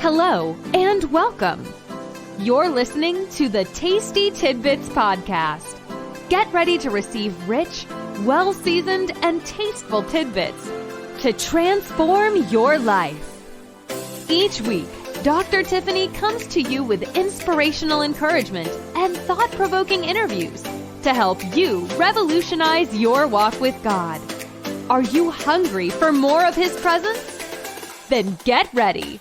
Hello and welcome. You're listening to the Tasty Tidbits Podcast. Get ready to receive rich, well-seasoned, and tasteful tidbits to transform your life. Each week, Dr. Tiffany comes to you with inspirational encouragement and thought-provoking interviews to help you revolutionize your walk with God. Are you hungry for more of His presence? Then get ready.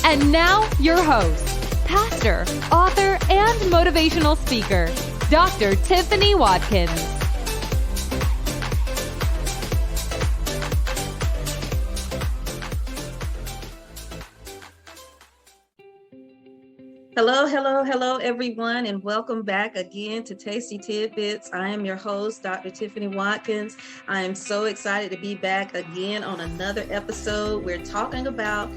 And now, your host, pastor, author, and motivational speaker, Dr. Tiffany Watkins. Hello, everyone, and welcome back again to Tasty Tidbits. I am your host, Dr. Tiffany Watkins. I am so excited to be back again on another episode. We're talking about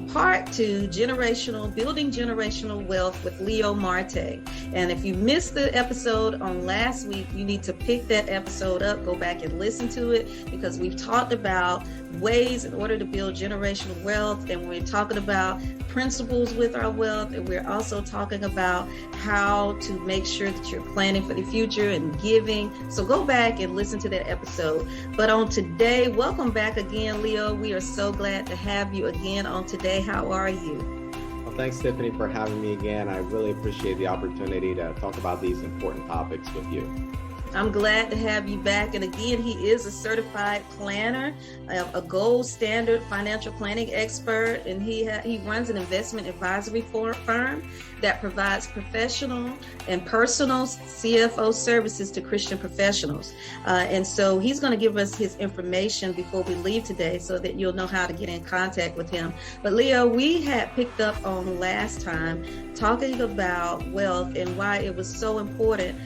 part 2, building generational wealth with Leo Marte. And if you missed the episode on last week, you need to pick that episode up, go back and listen to it, because we've talked about ways in order to build generational wealth, and we're talking about principles with our wealth, and we're also talking about how to make sure that you're planning for the future and giving. So go back and listen to that episode. But on today, welcome back again, Leo. We are so glad to have you again on today. How are you? Well, thanks, Tiffany, for having me again. I really appreciate the opportunity to talk about these important topics with you. I'm glad to have you back. And again, he is a certified planner, a gold standard financial planning expert, and he runs an investment advisory firm that provides professional and personal CFO services to Christian professionals. And so he's going to give us his information before we leave today so that you'll know how to get in contact with him. But Leo, we had picked up on last time talking about wealth and why it was so important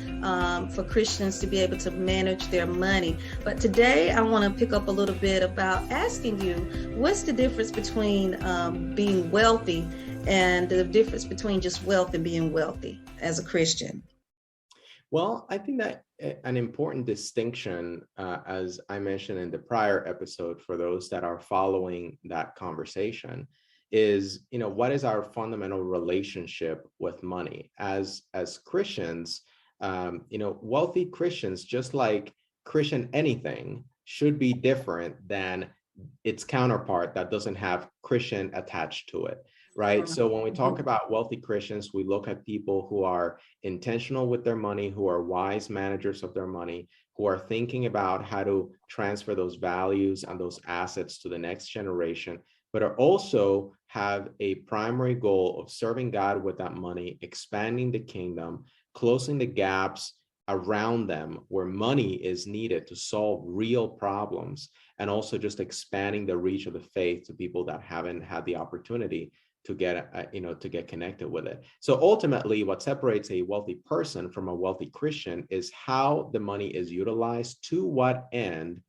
for Christians to be able to manage their money. But today I want to pick up a little bit about asking you, what's the difference between being wealthy and the difference between just wealth and being wealthy as a Christian? Well, I think that an important distinction, as I mentioned in the prior episode, for those that are following that conversation, is, what is our fundamental relationship with money? As Christians, wealthy Christians, just like Christian anything, should be different than its counterpart that doesn't have Christian attached to it, right? So when we talk about wealthy Christians, we look at people who are intentional with their money, who are wise managers of their money, who are thinking about how to transfer those values and those assets to the next generation, but are also have a primary goal of serving God with that money, expanding the kingdom, closing the gaps around them where money is needed to solve real problems, and also just expanding the reach of the faith to people that haven't had the opportunity to get connected with it. So ultimately, what separates a wealthy person from a wealthy Christian is how the money is utilized, to what end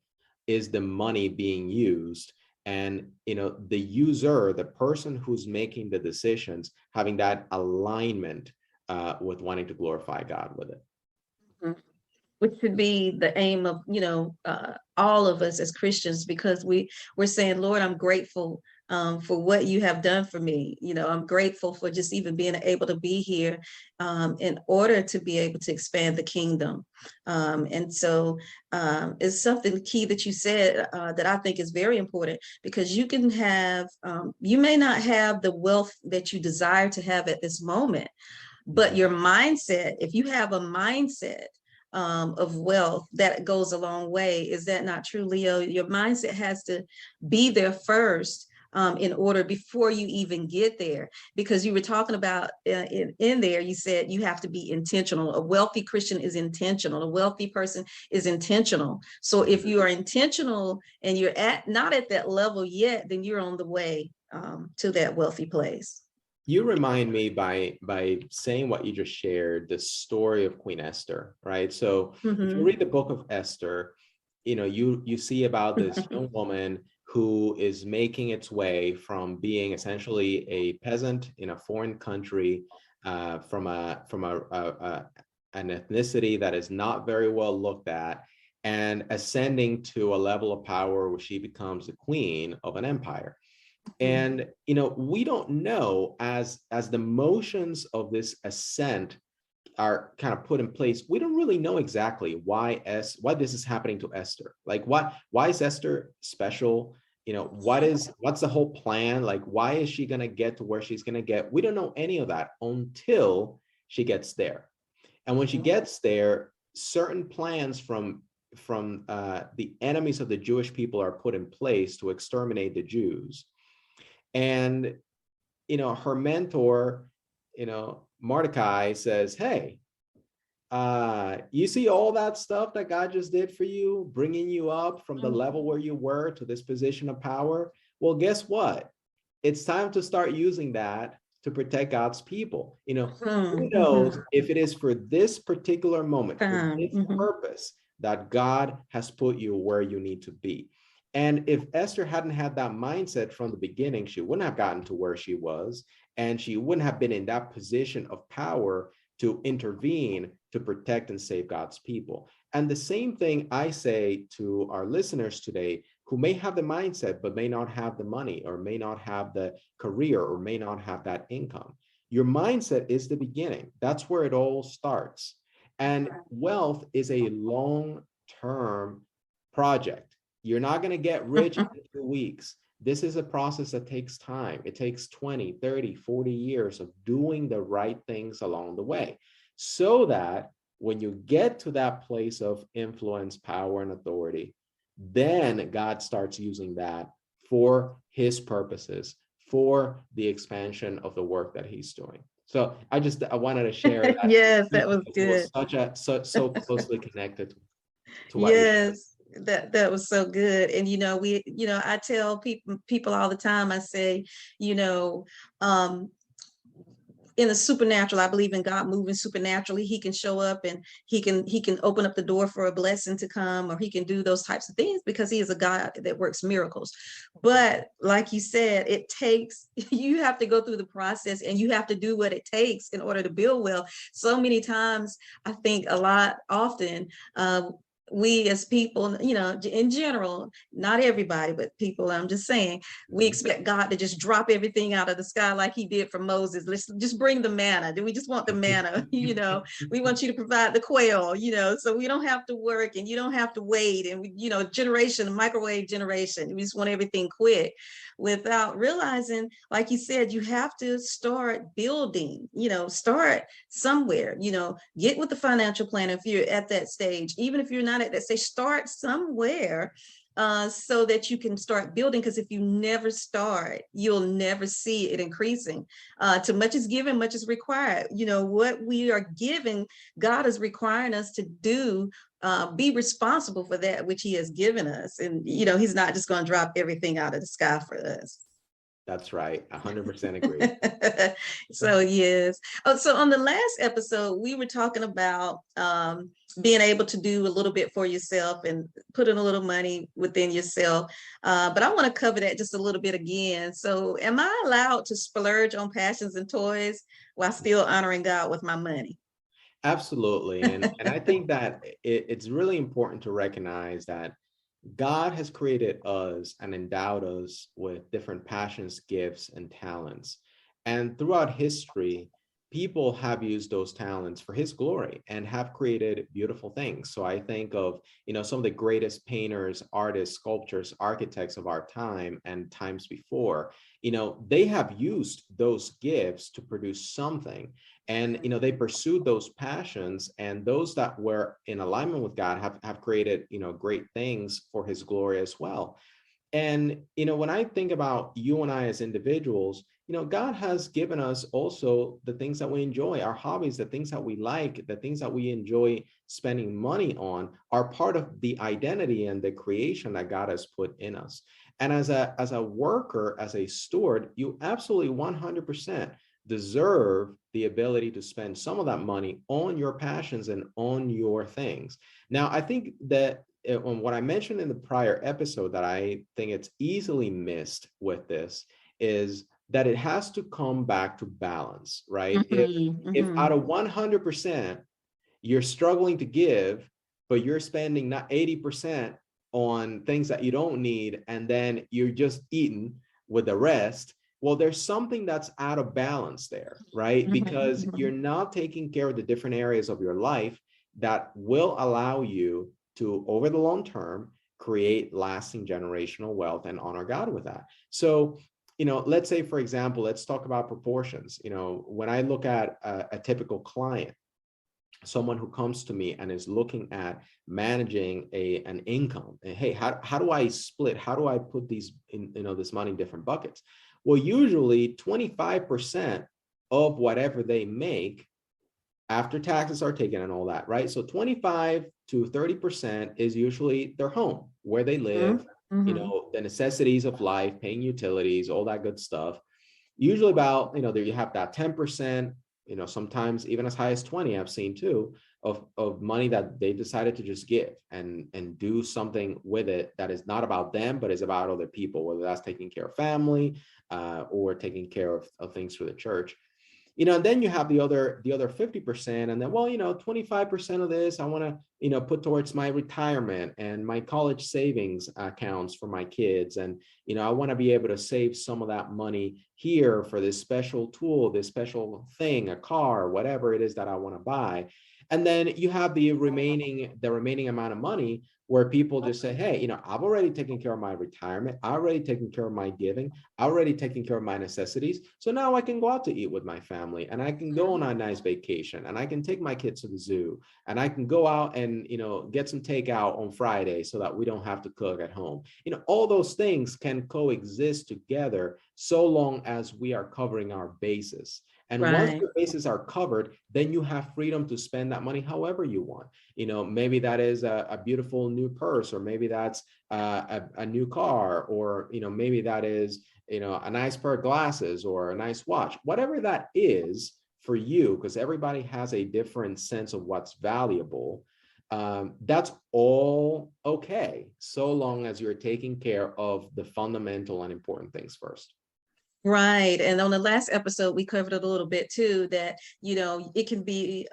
is the money being used, and the user, the person who's making the decisions, having that alignment with wanting to glorify God with it. Mm-hmm. Which should be the aim of, all of us as Christians, because we're saying, Lord, I'm grateful for what you have done for me. I'm grateful for just even being able to be here in order to be able to expand the kingdom. And so it's something key that you said that I think is very important, because you can have, you may not have the wealth that you desire to have at this moment, but your mindset, if you have a mindset of wealth, that goes a long way. Is that not true, Leo? Your mindset has to be there first in order, before you even get there, because you were talking about in there, you said you have to be intentional. A wealthy Christian is intentional. A wealthy person is intentional. So if you are intentional and you're not at that level yet, then you're on the way to that wealthy place. You remind me by saying what you just shared, the story of Queen Esther, right? So if you read the book of Esther, you see about this young woman who is making its way from being essentially a peasant in a foreign country, from an ethnicity that is not very well looked at, and ascending to a level of power where she becomes the queen of an empire. And we don't know, as the motions of this ascent are kind of put in place, we don't really know exactly why this is happening to Esther. Like, why is Esther special? What's the whole plan? Like, why is she going to get to where she's going to get? We don't know any of that until she gets there. And when she gets there, certain plans from the enemies of the Jewish people are put in place to exterminate the Jews. And her mentor, Mordecai, says, hey, you see all that stuff that God just did for you, bringing you up from the level where you were to this position of power? Well, guess what? It's time to start using that to protect God's people. Who knows if it is for this particular moment, for this purpose, that God has put you where you need to be. And if Esther hadn't had that mindset from the beginning, she wouldn't have gotten to where she was, and she wouldn't have been in that position of power to intervene to protect and save God's people. And the same thing I say to our listeners today, who may have the mindset, but may not have the money, or may not have the career, or may not have that income. Your mindset is the beginning. That's where it all starts. And wealth is a long-term project. You're not going to get rich in 2 weeks. This is a process that takes time. It takes 20, 30, 40 years of doing the right things along the way, so that when you get to that place of influence, power, and authority, then God starts using that for his purposes, for the expansion of the work that he's doing. So I wanted to share that. Yes, that was good. It was so closely connected to what yes. That was so good. And I tell people all the time, I say, in the supernatural, I believe in God moving supernaturally. He can show up and he can open up the door for a blessing to come, or he can do those types of things because he is a God that works miracles. But like you said, you have to go through the process, and you have to do what it takes in order to build wealth. So many times, I think often, we as people, in general, not everybody, but people, I'm just saying, we expect God to just drop everything out of the sky like he did for Moses. Let's just bring the manna. Do we just want the manna? We want you to provide the quail, so we don't have to work, and you don't have to wait. And microwave generation, we just want everything quick, without realizing, like you said, you have to start building, start somewhere, get with the financial plan. If you're at that stage, even if you're not at that stage, start somewhere, so that you can start building. Because if you never start, you'll never see it increasing. Too much is given, much is required. What we are given, God is requiring us to do, be responsible for that which he has given us. And, he's not just going to drop everything out of the sky for us. That's right. 100% agree. So, yes. Oh, so on the last episode, we were talking about being able to do a little bit for yourself and put in a little money within yourself. But I want to cover that just a little bit again. So am I allowed to splurge on passions and toys while still honoring God with my money? Absolutely. And I think that it's really important to recognize that God has created us and endowed us with different passions, gifts, and talents. And throughout history, people have used those talents for his glory and have created beautiful things. So I think of, some of the greatest painters, artists, sculptors, architects of our time and times before. They have used those gifts to produce something. And, they pursued those passions, and those that were in alignment with God have created, great things for his glory as well. And, when I think about you and I as individuals, God has given us also the things that we enjoy, our hobbies, the things that we like, the things that we enjoy spending money on are part of the identity and the creation that God has put in us. And as a worker, as a steward, you absolutely 100% deserve the ability to spend some of that money on your passions and on your things. Now, I think that what I mentioned in the prior episode that I think it's easily missed with this is that it has to come back to balance, right? If out of 100%, you're struggling to give, but you're spending not 80% on things that you don't need, and then you're just eating, with the rest, well, there's something that's out of balance there, right? Because you're not taking care of the different areas of your life that will allow you to, over the long term, create lasting generational wealth and honor God with that. So, let's say, for example, let's talk about proportions. When I look at a typical client, someone who comes to me and is looking at managing an income, and hey, how do I split? How do I put these this money in different buckets? Well, usually 25% of whatever they make after taxes are taken and all that, right? So 25 to 30% is usually their home, where they live, the necessities of life, paying utilities, all that good stuff. Usually about, there you have that 10%, sometimes even as high as 20, I've seen too, of money that they decided to just give and do something with it that is not about them, but is about other people, whether that's taking care of family or taking care of things for the church. And then you have the other 50%, and then, well, 25% of this I want to, put towards my retirement and my college savings accounts for my kids. And, I want to be able to save some of that money here for this special tool, this special thing, a car, whatever it is that I want to buy. And then you have the remaining amount of money where people just say, hey, I've already taken care of my retirement. I already taken care of my giving. I already taken care of my necessities. So now I can go out to eat with my family, and I can go on a nice vacation, and I can take my kids to the zoo, and I can go out and, get some takeout on Friday so that we don't have to cook at home. All those things can coexist together so long as we are covering our bases. And once your bases are covered, then you have freedom to spend that money however you want. Maybe that is a beautiful new purse, or maybe that's a new car, or, maybe that is, a nice pair of glasses or a nice watch, whatever that is for you, because everybody has a different sense of what's valuable. That's all okay, so long as you're taking care of the fundamental and important things first. Right. And on the last episode, we covered it a little bit too, that, it can be,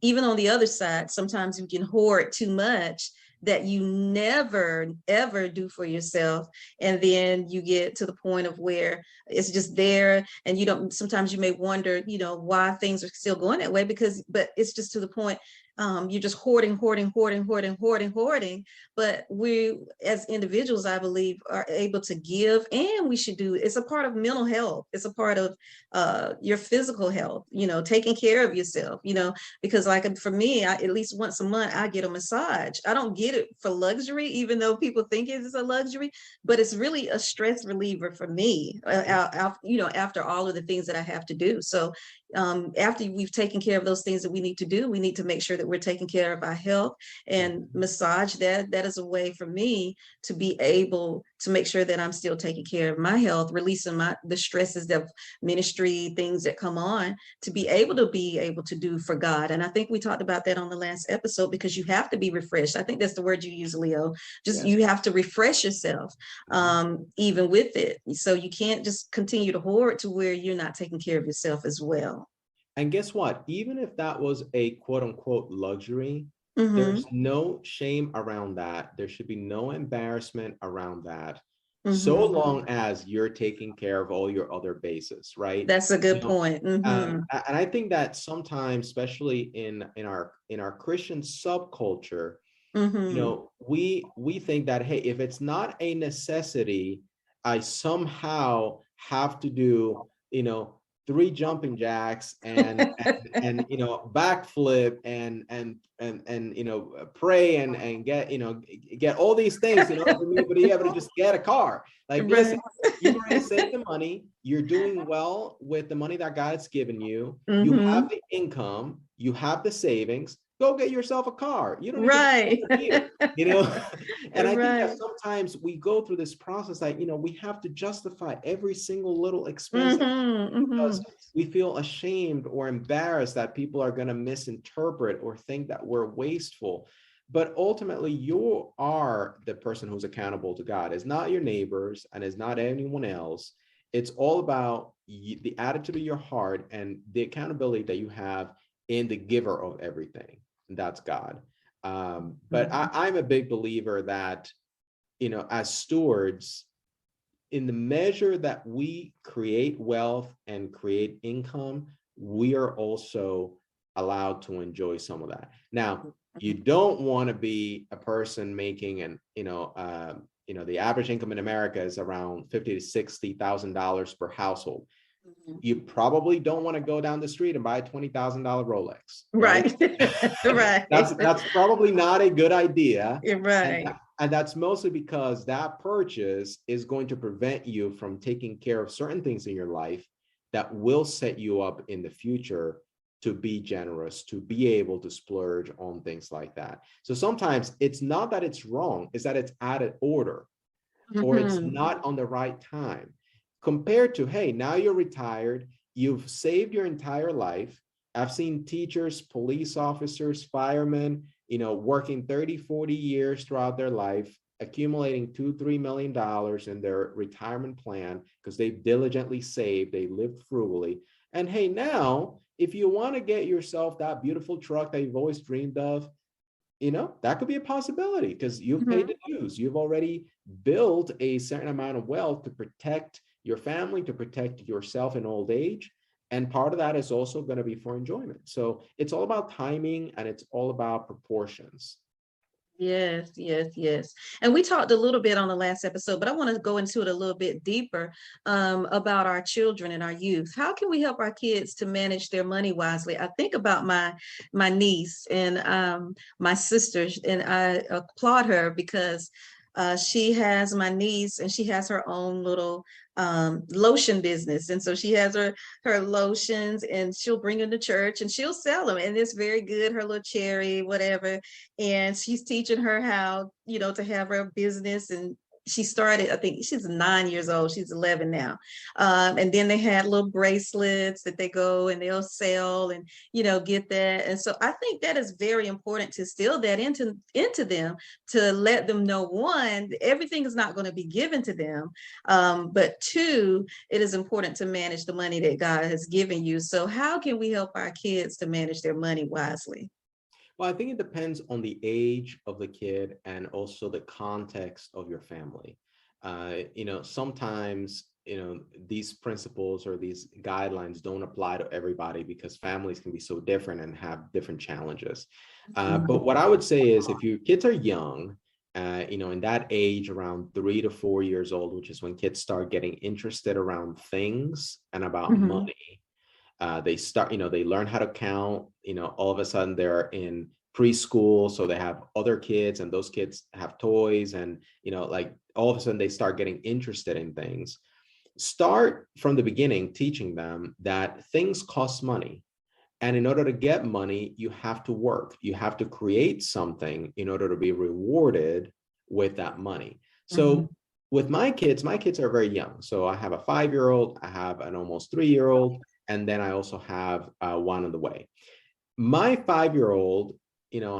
even on the other side, sometimes you can hoard too much that you never, ever do for yourself. And then you get to the point of where it's just there, and sometimes you may wonder, why things are still going that way, but it's just to the point, you're just hoarding. But we, as individuals, I believe, are able to give, and we should do. It's a part of mental health. It's a part of your physical health. Taking care of yourself. Because like for me, at least once a month, I get a massage. I don't get it for luxury, even though people think it's a luxury, but it's really a stress reliever for me. After all of the things that I have to do. So after we've taken care of those things that we need to do, we need to make sure that we're taking care of our health, and massage that is a way for me to be able to make sure that I'm still taking care of my health, releasing the stresses of ministry, things that come on, to be able to do for God. And I think we talked about that on the last episode, because you have to be refreshed. I think that's the word you use, Leo. You have to refresh yourself, even with it. So you can't just continue to hoard to where you're not taking care of yourself as well. And guess what? Even if that was a quote unquote luxury, there's no shame around that. There should be no embarrassment around that. So long as you're taking care of all your other bases, right? That's a good point. And I think that sometimes, especially in our Christian subculture, we think that, hey, if it's not a necessity, I somehow have to do, 3 jumping jacks and backflip and pray and get all these things for me to be able to just get a car. Like, listen, you already saved the money. You're doing well with the money that God's given you. You have the income. You have the savings. Go get yourself a car. You don't need to here, And I think that sometimes we go through this process that, we have to justify every single little expense because we feel ashamed or embarrassed that people are going to misinterpret or think that we're wasteful. But ultimately, you are the person who's accountable to God. It's not your neighbors, and it's not anyone else. It's all about the attitude of your heart and the accountability that you have in the giver of everything. And that's God. But I'm a big believer that, as stewards, in the measure that we create wealth and create income, we are also allowed to enjoy some of that. Now, you don't want to be a person making the average income in America is around $50,000 to $60,000 per household. You probably don't want to go down the street and buy a $20,000 Rolex. Right. Right. That's probably not a good idea. Right. And that's mostly because that purchase is going to prevent you from taking care of certain things in your life that will set you up in the future to be generous, to be able to splurge on things like that. So sometimes it's not that it's wrong, it's that it's out of order, or it's not on the right time. Compared to, hey, now you're retired, you've saved your entire life. I've seen teachers, police officers, firemen, working 30, 40 years throughout their life, accumulating $2-3 million in their retirement plan because they've diligently saved, they lived frugally. And hey, now, if you want to get yourself that beautiful truck that you've always dreamed of, that could be a possibility because you've paid the dues. You've already built a certain amount of wealth to protect your family, to protect yourself in old age. And part of that is also going to be for enjoyment. So it's all about timing and it's all about proportions. Yes, yes, yes. And we talked a little bit on the last episode, but I want to go into it a little bit deeper about our children and our youth. How can we help our kids to manage their money wisely? I think about my niece and my sisters, and I applaud her because she has my niece and she has her own little lotion business. And so she has her lotions and she'll bring them to church and she'll sell them. And it's very good, her little cherry, whatever. And she's teaching her how, to have her business. And she started, I think she's 9 years old. She's 11 now. And then they had little bracelets that they go and they'll sell and, get that. And so I think that is very important to instill that into them, to let them know, one, everything is not going to be given to them. But two, it is important to manage the money that God has given you. So how can we help our kids to manage their money wisely? Well, I think it depends on the age of the kid and also the context of your family. Sometimes, these principles or these guidelines don't apply to everybody because families can be so different and have different challenges. But what I would say is if your kids are young, in that age around 3 to 4 years old, which is when kids start getting interested around things and about money, they start, they learn how to count, all of a sudden they're in preschool, so they have other kids and those kids have toys and, all of a sudden they start getting interested in things. Start from the beginning teaching them that things cost money. And in order to get money, you have to work. You have to create something in order to be rewarded with that money. So with my kids are very young. So I have a 5-year-old, I have an almost 3-year-old, and then I also have one on the way. My 5-year-old,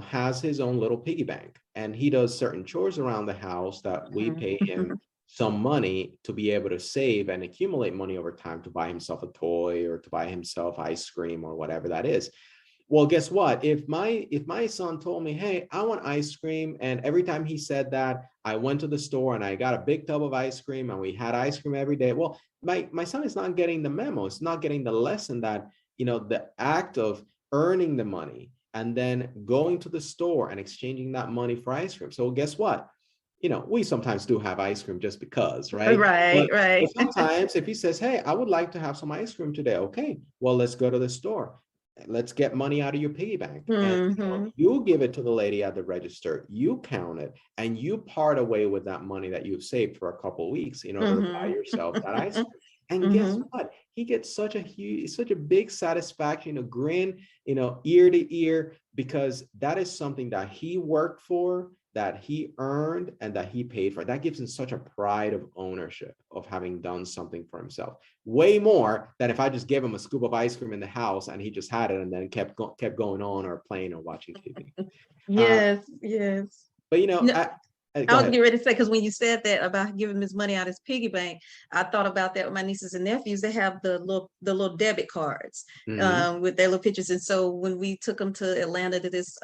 has his own little piggy bank, and he does certain chores around the house that we pay him some money to be able to save and accumulate money over time to buy himself a toy or to buy himself ice cream or whatever that is. Well, guess what? If my son told me, hey, I want ice cream, and every time he said that, I went to the store and I got a big tub of ice cream and we had ice cream every day. Well, my son is not getting the memo. It's not getting the lesson that, the act of earning the money and then going to the store and exchanging that money for ice cream. So guess what? We sometimes do have ice cream just because, right? Right. But sometimes if he says, hey, I would like to have some ice cream today. Okay, well, let's go to the store. Let's get money out of your piggy bank. And you give it to the lady at the register. You count it and you part away with that money that you've saved for a couple of weeks in order to buy yourself that ice cream. And guess what? He gets such a big satisfaction, a grin, ear to ear, because that is something that he worked for, that he earned, and that he paid for. That gives him such a pride of ownership of having done something for himself. Way more than if I just gave him a scoop of ice cream in the house and he just had it and then kept going on or playing or watching TV. Yes. But I was getting ready to say, because when you said that about giving his money out his piggy bank, I thought about that with my nieces and nephews. They have the little debit cards with their little pictures. And so when we took them to Atlanta to this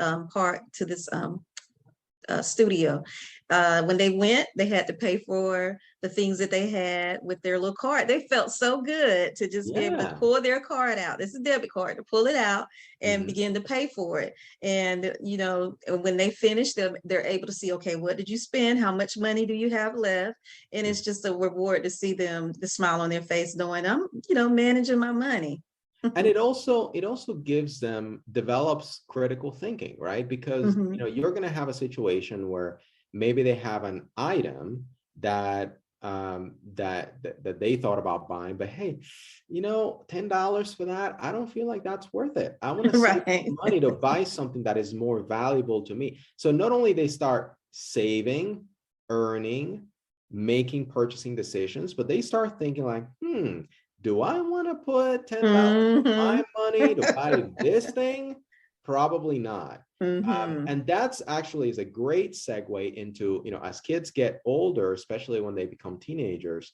studio. When they went, they had to pay for the things that they had with their little card. They felt so good to just be able to Yeah. pull their card out. This is a debit card, to pull it out and Mhm. begin to pay for it. And, you know, when they finish, they're able to see, okay, what did you spend? How much money do you have left? And it's just a reward to see them, the smile on their face, knowing I'm, you know, managing my money. And it also gives them, develops critical thinking, right? Because Mhm. you're going to have a situation where maybe they have an item that that they thought about buying, but hey, $10 for that, I don't feel like that's worth it. I want to save Right. money to buy something that is more valuable to me. So not only they start saving, earning, making purchasing decisions, but they start thinking like, do I want to put $10 of my Mhm. money to buy this thing? Probably not. Mhm. And that's actually is a great segue into, as kids get older, especially when they become teenagers,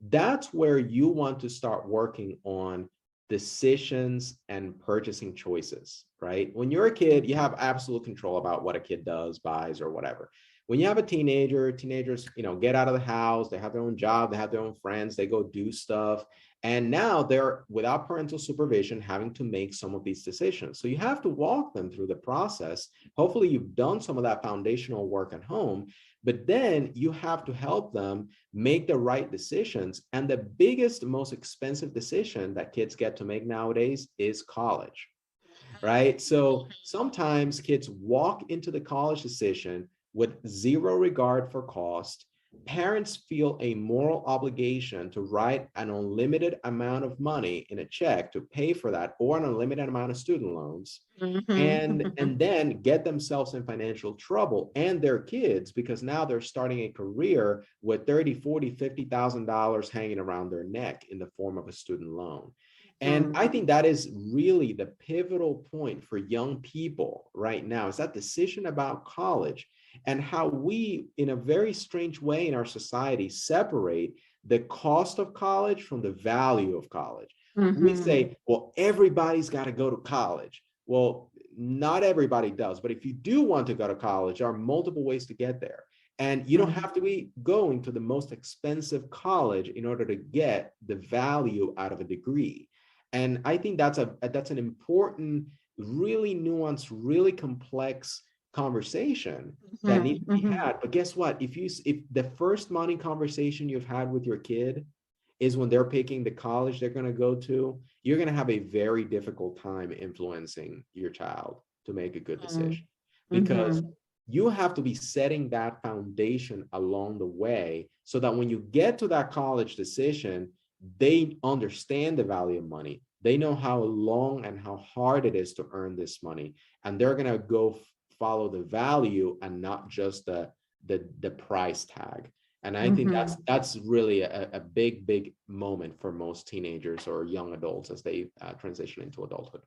that's where you want to start working on decisions and purchasing choices, right? When you're a kid, you have absolute control about what a kid does, buys, or whatever. When you have a teenagers, get out of the house, they have their own job, they have their own friends, they go do stuff. And now they're, without parental supervision, having to make some of these decisions. So you have to walk them through the process. Hopefully you've done some of that foundational work at home, but then you have to help them make the right decisions. And the biggest, most expensive decision that kids get to make nowadays is college, right? So sometimes kids walk into the college decision with zero regard for cost. Parents feel a moral obligation to write an unlimited amount of money in a check to pay for that, or an unlimited amount of student loans, and Mhm. then get themselves in financial trouble and their kids, because now they're starting a career with 30, 40, $50,000 hanging around their neck in the form of a student loan. And Mhm. I think that is really the pivotal point for young people right now, is that decision about college, and how we, in a very strange way in our society, separate the cost of college from the value of college. We Mhm. say, well, everybody's got to go to college. Well, not everybody does, but if you do want to go to college, there are multiple ways to get there. And you don't Mhm. have to be going to the most expensive college in order to get the value out of a degree. And I think that's an important, really nuanced, really complex conversation that needs Mhm. to be Mhm. had. But guess what? If the first money conversation you've had with your kid is when they're picking the college they're going to go to, you're going to have a very difficult time influencing your child to make a good decision, because Mhm. you have to be setting that foundation along the way, so that when you get to that college decision, they understand the value of money. They know how long and how hard it is to earn this money, and they're going to go follow the value and not just the price tag. And I think that's Mhm. that's really a big moment for most teenagers or young adults as they transition into adulthood.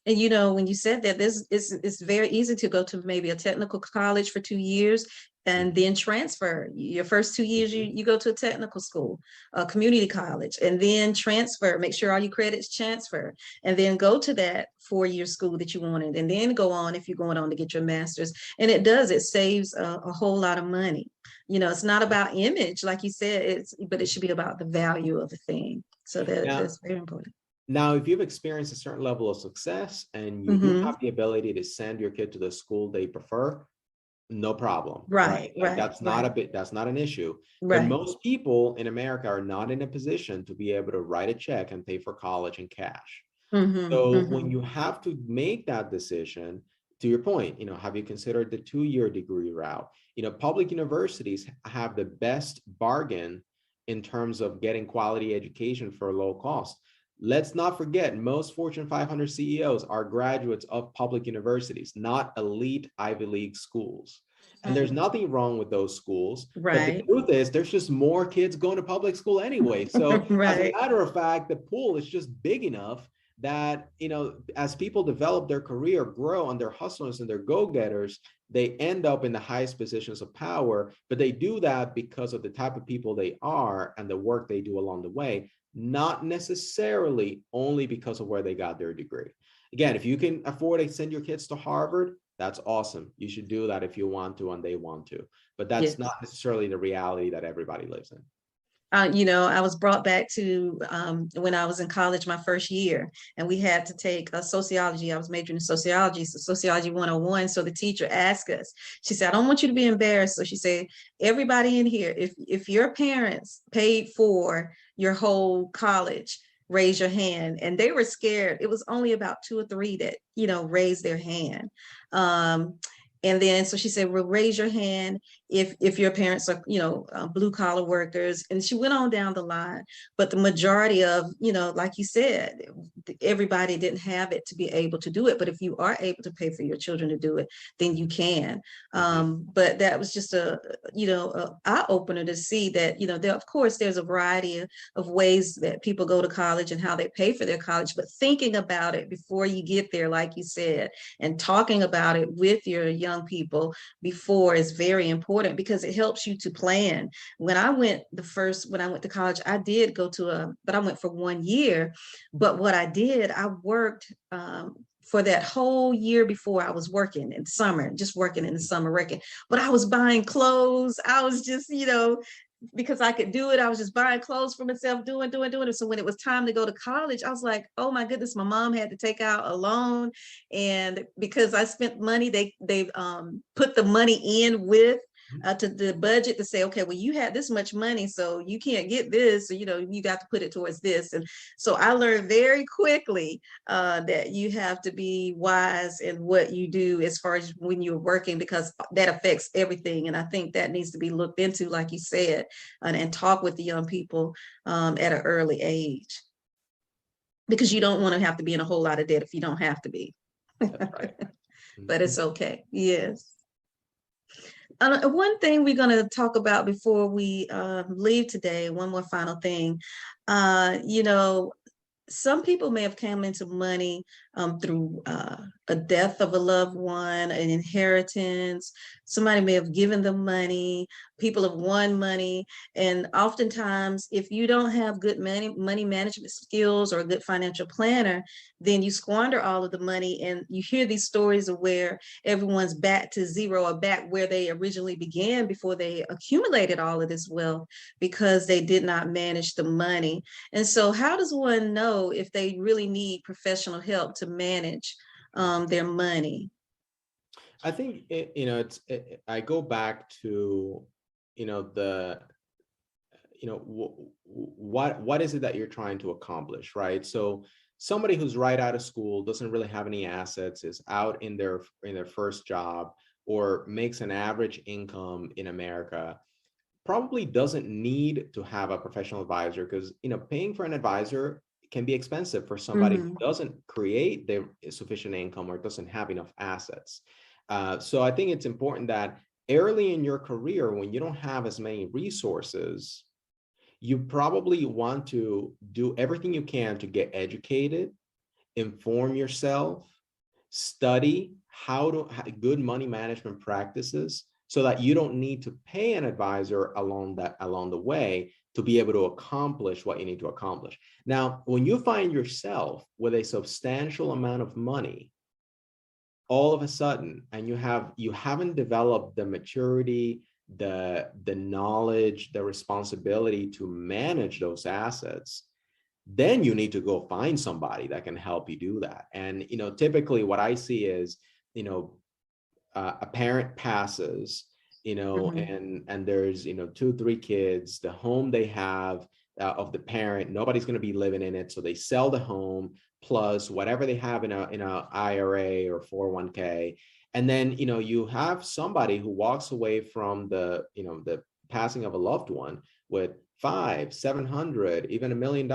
And you know, when you said that, this it's very easy to go to maybe a technical college for 2 years and Mhm, then transfer. Your first 2 years, you mhm, you go to a technical school, a community college, and then transfer. Make sure all your credits transfer, and then go to that 4 year school that you wanted, and then go on if you're going on to get your master's. And it saves a whole lot of money. You know, it's not yeah. about image, like you said, but it should be about the value of the thing. So Now, that's very important. now, if you've experienced a certain level of success and you do Hmm. have the ability to send your kid to the school they prefer, no problem, right? Right, Like right, right, that's not an issue. But right. most people in America are not in a position to be able to write a check and pay for college in cash. Mhm, So when mhm. you have to make that decision, to your point, have you considered the 2 year degree route? Public universities have the best bargain in terms of getting quality education for a low cost. Let's not forget, most Fortune 500 CEOs are graduates of public universities, not elite Ivy League schools. And there's Mhm. nothing wrong with those schools. But the Right. truth is, there's just more kids going to public school anyway. So, as a Right. matter of fact, the pool is just big enough that, as people develop their career, grow, and they're hustlers and they're go-getters, they end up in the highest positions of power. But they do that because of the type of people they are and the work they do along the way, not necessarily only because of where they got their degree. Again, if you can afford to send your kids to Harvard, That's awesome. You should do that if you want to and they want to. But that's Yes. not necessarily the reality that everybody lives in. I was brought back to when I was in college, my first year, and we had to take sociology. I was majoring in sociology, so sociology 101. So the teacher asked us, she said, I don't want you to be embarrassed. So she said, everybody in here, if your parents paid for your whole college, raise your hand. And they were scared. It was only about 2 or 3 that, raised their hand. And then, so she said, well, raise your hand if your parents are, blue collar workers. And she went on down the line. But the majority of, like you said, everybody didn't have it to be able to do it. But if you are able to pay for your children to do it, then you can. But that was just a eye opener to see that, there, of course, there's a variety of ways that people go to college and how they pay for their college. But thinking about it before you get there, like you said, and talking about it with your young people before is very important, because it helps you to plan. When I went to college, I did go but I went for 1 year. But what I did, I worked for that whole year before. I was working in summer, just working in the summer, working, but I was buying clothes. I was just, because I could do it. I was just buying clothes for myself, doing it. So when it was time to go to college, I was like, oh my goodness, my mom had to take out a loan. And because I spent money, they put the money in with to the budget to say, okay, well, you had this much money, so you can't get this. So, you got to put it towards this. And so I learned very quickly that you have to be wise in what you do as far as when you're working, because that affects everything. And I think that needs to be looked into, like you said, and talk with the young people at an early age, because you don't want to have to be in a whole lot of debt if you don't have to be. That's right. But it's okay. Yes. One thing we're going to talk about before we leave today, one more final thing. Some people may have come into money through a death of a loved one, an inheritance. Somebody may have given them money. People have won money. And oftentimes, if you don't have good money management skills or a good financial planner, then you squander all of the money. And you hear these stories of where everyone's back to zero, or back where they originally began before they accumulated all of this wealth, because they did not manage the money. And so how does one know if they really need professional help to manage their money? I think I go back to what is it that you're trying to accomplish, right? So somebody who's right out of school, doesn't really have any assets, is out in their first job, or makes an average income in America, probably doesn't need to have a professional advisor, because paying for an advisor can be expensive for somebody who doesn't create their sufficient income or doesn't have enough assets. So I think it's important that early in your career, when you don't have as many resources, you probably want to do everything you can to get educated, inform yourself, study good money management practices, so that you don't need to pay an advisor along the way to be able to accomplish what you need to accomplish. Now, when you find yourself with a substantial amount of money, all of a sudden, and you haven't developed the maturity, the knowledge, the responsibility to manage those assets, then you need to go find somebody that can help you do that. And typically what I see is, a parent passes, and there's 2-3 kids. The home they have of the parent, nobody's going to be living in it, so they sell the home plus whatever they have in a IRA or 401k. And then you have somebody who walks away from the passing of a loved one with $500,000, $700,000, even $1 million,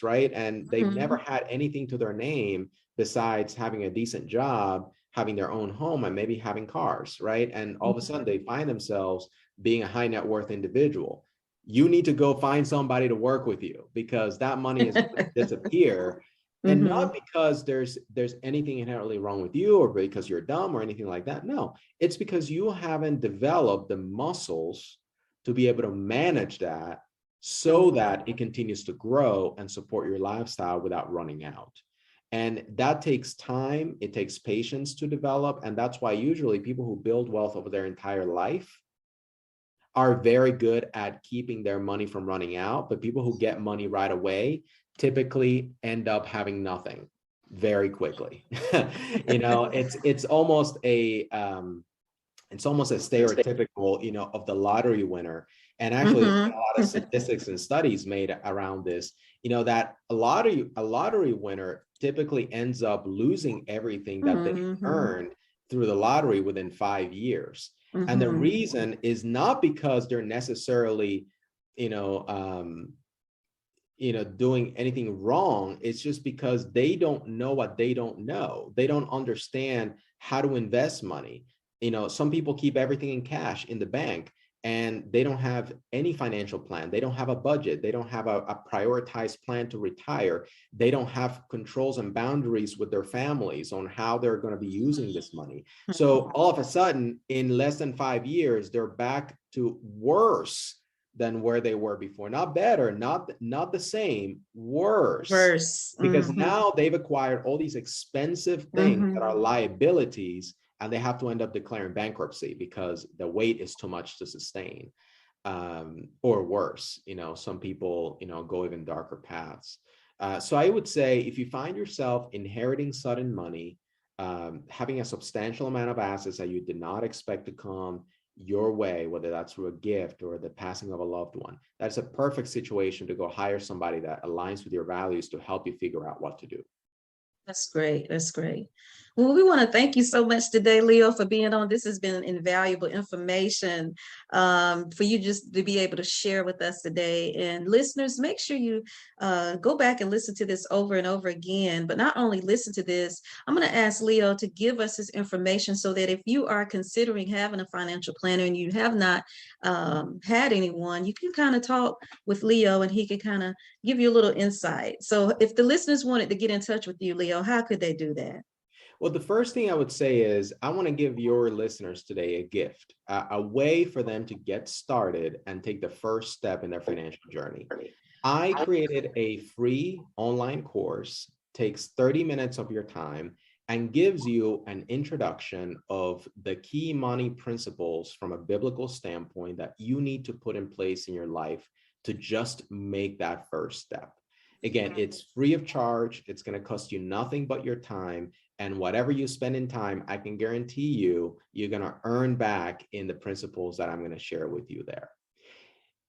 right? And they've never had anything to their name besides having a decent job, having their own home, and maybe having cars, right? And all of a sudden they find themselves being a high net worth individual. You need to go find somebody to work with you, because that money is going to disappear. And not because there's anything inherently wrong with you, or because you're dumb or anything like that. No, it's because you haven't developed the muscles to be able to manage that, so that it continues to grow and support your lifestyle without running out. And that takes time. It takes patience to develop. And that's why usually people who build wealth over their entire life are very good at keeping their money from running out. But people who get money right away typically end up having nothing very quickly. It's almost a stereotypical, of the lottery winner. And actually, there's been a lot of statistics and studies made around this, that a lottery winner typically ends up losing everything that they earned through the lottery within 5 years. And the reason is not because they're necessarily, doing anything wrong. It's just because they don't know what they don't know. They don't understand how to invest money. Some people keep everything in cash in the bank, and they don't have any financial plan. They don't have a budget. They don't have a prioritized plan to retire. They don't have controls and boundaries with their families on how they're going to be using this money. So all of a sudden, in less than 5 years, they're back to worse than where they were before. Not better, not the same, worse. Because now they've acquired all these expensive things that are liabilities, and they have to end up declaring bankruptcy because the weight is too much to sustain, or worse. Some people, go even darker paths. So I would say, if you find yourself inheriting sudden money, having a substantial amount of assets that you did not expect to come your way, whether that's through a gift or the passing of a loved one, that's a perfect situation to go hire somebody that aligns with your values to help you figure out what to do. That's great. That's great. Well, we want to thank you so much today, Leo, for being on. This has been invaluable information for you just to be able to share with us today. And listeners, make sure you go back and listen to this over and over again. But not only listen to this, I'm going to ask Leo to give us his information so that if you are considering having a financial planner and you have not had anyone, you can kind of talk with Leo and he can kind of give you a little insight. So if the listeners wanted to get in touch with you, Leo, how could they do that? Well, the first thing I would say is I want to give your listeners today a gift, a way for them to get started and take the first step in their financial journey. I created a free online course, takes 30 minutes of your time, and gives you an introduction of the key money principles from a biblical standpoint that you need to put in place in your life to just make that first step. Again, it's free of charge. It's going to cost you nothing but your time. And whatever you spend in time, I can guarantee you're going to earn back in the principles that I'm going to share with you there.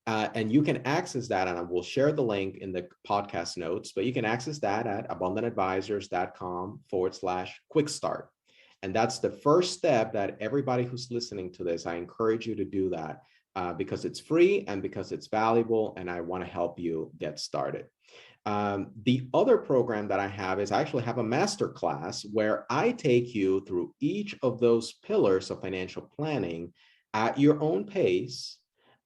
And you can access that, and I will share the link in the podcast notes, but you can access that at abundantadvisors.com/quick start. And that's the first step that everybody who's listening to this, I encourage you to do that because it's free and because it's valuable, and I want to help you get started. The other program that I have is I actually have a masterclass where I take you through each of those pillars of financial planning at your own pace,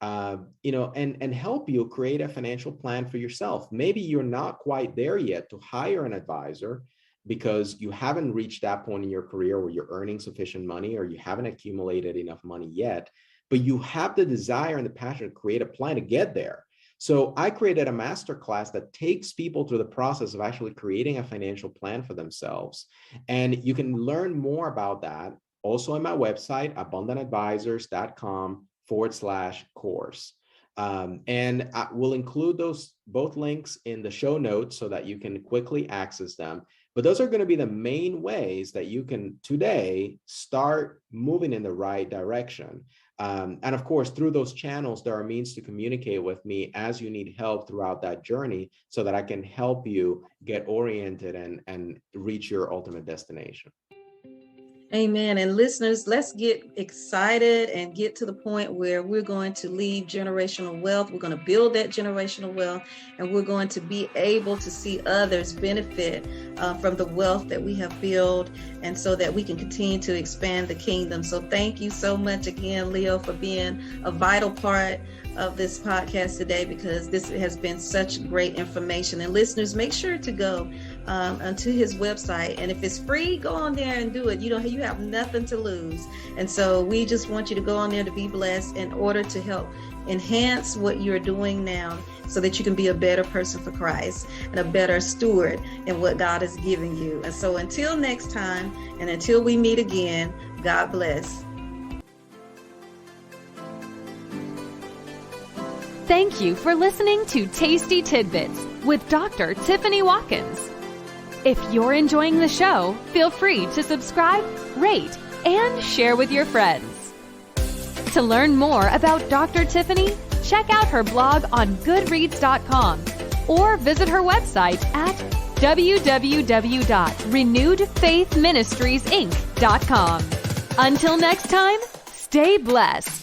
and help you create a financial plan for yourself. Maybe you're not quite there yet to hire an advisor because you haven't reached that point in your career where you're earning sufficient money or you haven't accumulated enough money yet, but you have the desire and the passion to create a plan to get there. So I created a masterclass that takes people through the process of actually creating a financial plan for themselves. And you can learn more about that also on my website, abundantadvisors.com/course. And I will include those both links in the show notes so that you can quickly access them. But those are going to be the main ways that you can today start moving in the right direction. And of course, through those channels, there are means to communicate with me as you need help throughout that journey so that I can help you get oriented and reach your ultimate destination. Amen. And listeners, let's get excited and get to the point where we're going to leave generational wealth. We're going to build that generational wealth, and we're going to be able to see others benefit from the wealth that we have built, and so that we can continue to expand the kingdom. So thank you so much again, Leo, for being a vital part of this podcast today, because this has been such great information. And listeners, make sure to go onto his website. And if it's free, go on there and do it. You have nothing to lose. And so we just want you to go on there to be blessed in order to help enhance what you're doing now so that you can be a better person for Christ and a better steward in what God is giving you. And so until next time, and until we meet again, God bless. Thank you for listening to Tasty Tidbits with Dr. Tiffany Watkins. If you're enjoying the show, feel free to subscribe, rate, and share with your friends. To learn more about Dr. Tiffany, check out her blog on Goodreads.com or visit her website at www.renewedfaithministriesinc.com. Until next time, stay blessed.